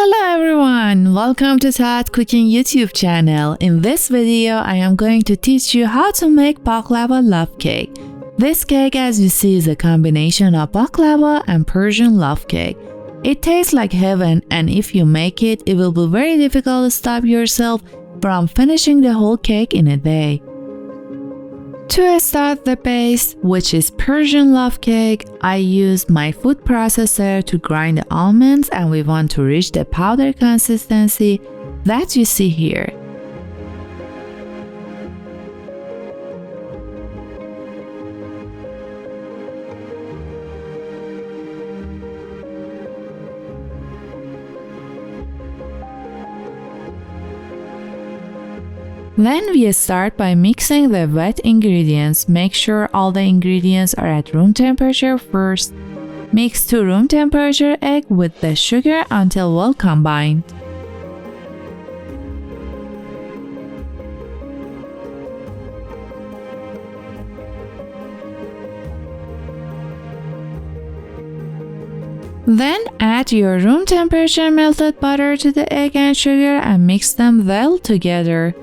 Hello everyone! Welcome to Taat Cooking YouTube channel. In this video, I am going to teach you how to make baklava love cake. This cake, as you see, is a combination of baklava and Persian love cake. It tastes like heaven, and if you make it, it will be very difficult to stop yourself from finishing the whole cake in a day. To start the base, which is Persian love cake, I used my food processor to grind the almonds, and we want to reach the powder consistency that you see here. Then we start by mixing the wet ingredients. Make sure all the ingredients are at room temperature first. Mix to room temperature egg with the sugar until well combined. Then add your room temperature melted butter to the egg and sugar and mix them well together.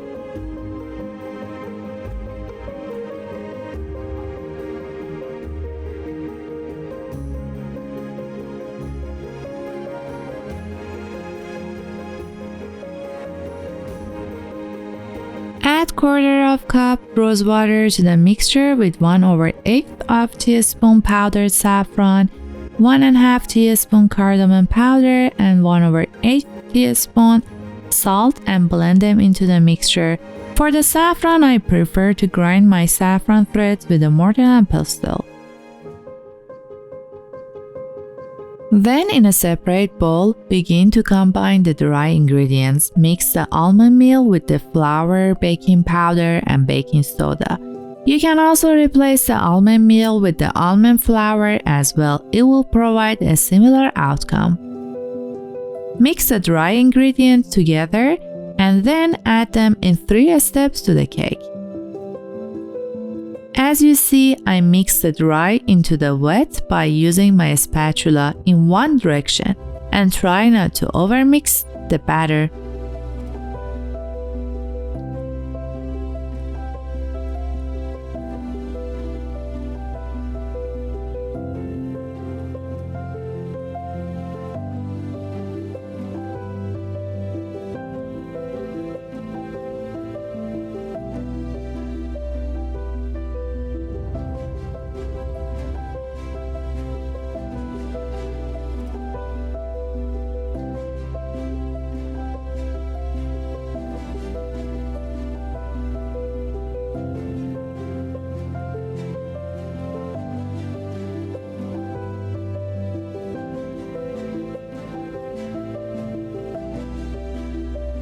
Add 1/4 cup rose water to the mixture with 1/8 teaspoon powdered saffron, 1½ teaspoon cardamom powder, and 1/8 teaspoon salt, and blend them into the mixture. For the saffron, I prefer to grind my saffron threads with a mortar and pestle. Then in a separate bowl, begin to combine the dry ingredients. Mix the almond meal with the flour, baking powder, and baking soda. You can also replace the almond meal with the almond flour as well. It will provide a similar outcome. Mix the dry ingredients together and then add them in 3 steps to the cake. As you see, I mix the dry into the wet by using my spatula in one direction and try not to overmix the batter.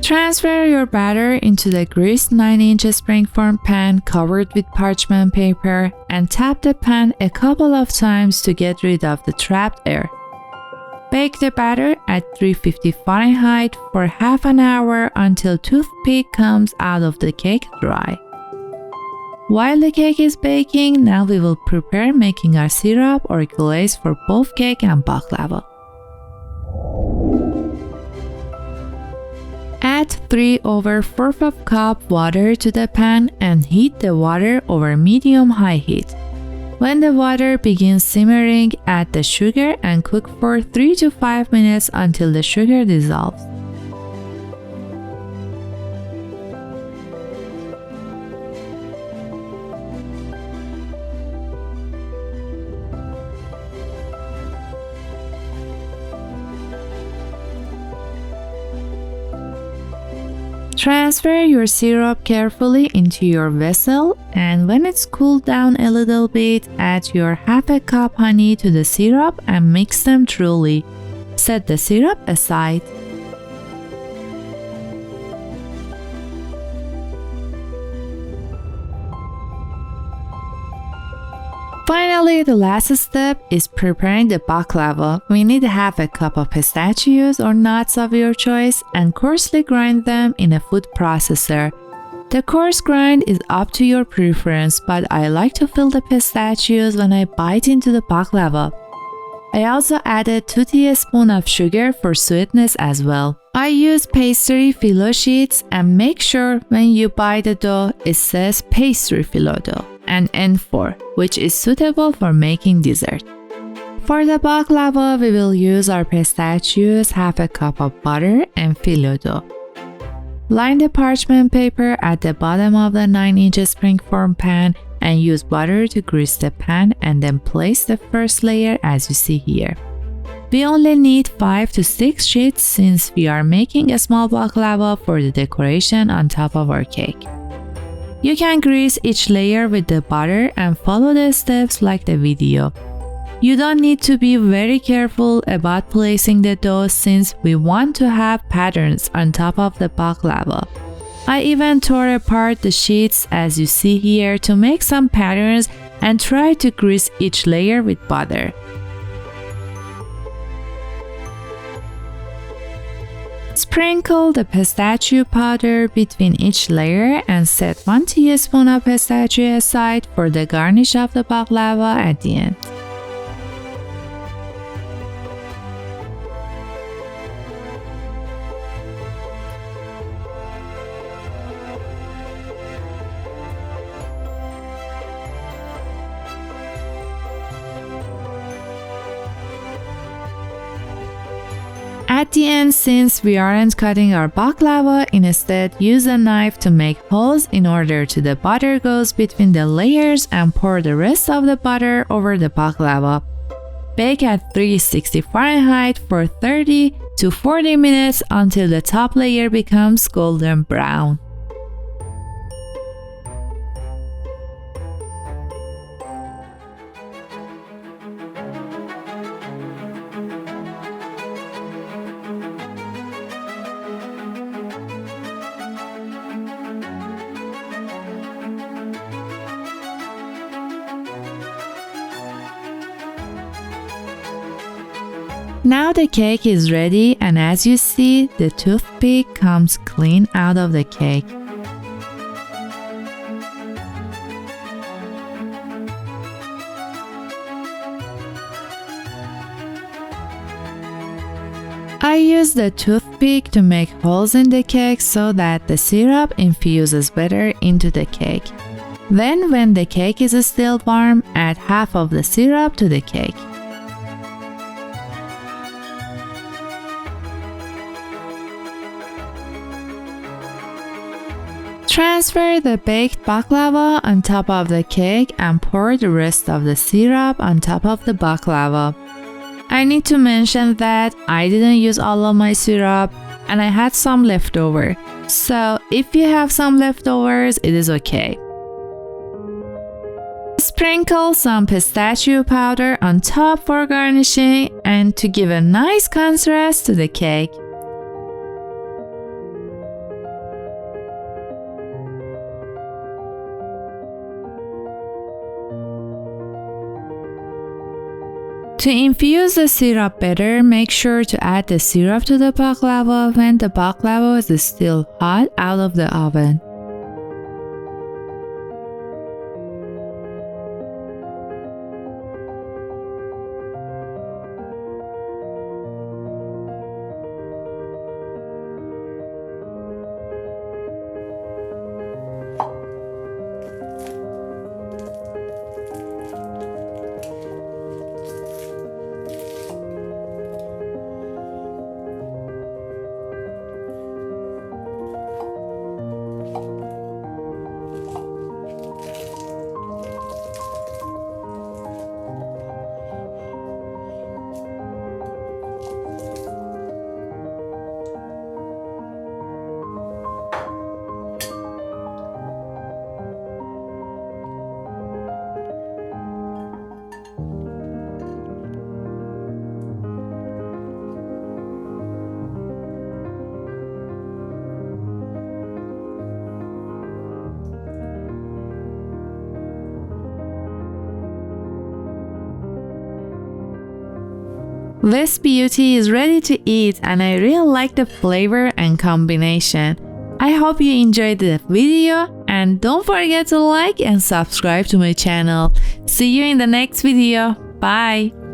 Transfer your batter into the greased 9-inch springform pan covered with parchment paper and tap the pan a couple of times to get rid of the trapped air. Bake the batter at 350 Fahrenheit for half an hour until toothpick comes out of the cake dry. While the cake is baking, now we will prepare making our syrup or glaze for both cake and baklava. Add 3/4 cup water to the pan and heat the water over medium-high heat. When the water begins simmering, add the sugar and cook for 3 to 5 minutes until the sugar dissolves. Transfer your syrup carefully into your vessel, and when it's cooled down a little bit, add your 1/2 cup honey to the syrup and mix them thoroughly. Set the syrup aside. Finally, the last step is preparing the baklava. We need 1/2 cup of pistachios or nuts of your choice and coarsely grind them in a food processor. The coarse grind is up to your preference, but I like to feel the pistachios when I bite into the baklava. I also added 2 teaspoons of sugar for sweetness as well. I use pastry phyllo sheets and make sure when you buy the dough it says Pastry Phyllo Dough and N4, which is suitable for making dessert. For the baklava, we will use our pistachios, half a cup of butter, and phyllo dough. Line the parchment paper at the bottom of the 9-inch springform pan and use butter to grease the pan and then place the first layer as you see here. We only need 5 to 6 sheets since we are making a small baklava for the decoration on top of our cake. You can grease each layer with the butter and follow the steps like the video. You don't need to be very careful about placing the dough since we want to have patterns on top of the baklava. I even tore apart the sheets as you see here to make some patterns and try to grease each layer with butter. Sprinkle the pistachio powder between each layer and set 1 teaspoon of pistachio aside for the garnish of the baklava at the end. At the end, since we aren't cutting our baklava, instead use a knife to make holes in order to the butter goes between the layers and pour the rest of the butter over the baklava. Bake at 360 Fahrenheit for 30 to 40 minutes until the top layer becomes golden brown. Now the cake is ready, and as you see, the toothpick comes clean out of the cake. I use the toothpick to make holes in the cake so that the syrup infuses better into the cake. Then, when the cake is still warm, add half of the syrup to the cake. Transfer the baked baklava on top of the cake and pour the rest of the syrup on top of the baklava. I need to mention that I didn't use all of my syrup and I had some left over. So if you have some leftovers, it is okay. Sprinkle some pistachio powder on top for garnishing and to give a nice contrast to the cake. To infuse the syrup better, make sure to add the syrup to the baklava when the baklava is still hot out of the oven. This beauty is ready to eat and I really like the flavor and combination. I hope you enjoyed the video and don't forget to like and subscribe to my channel. See you in the next video. Bye!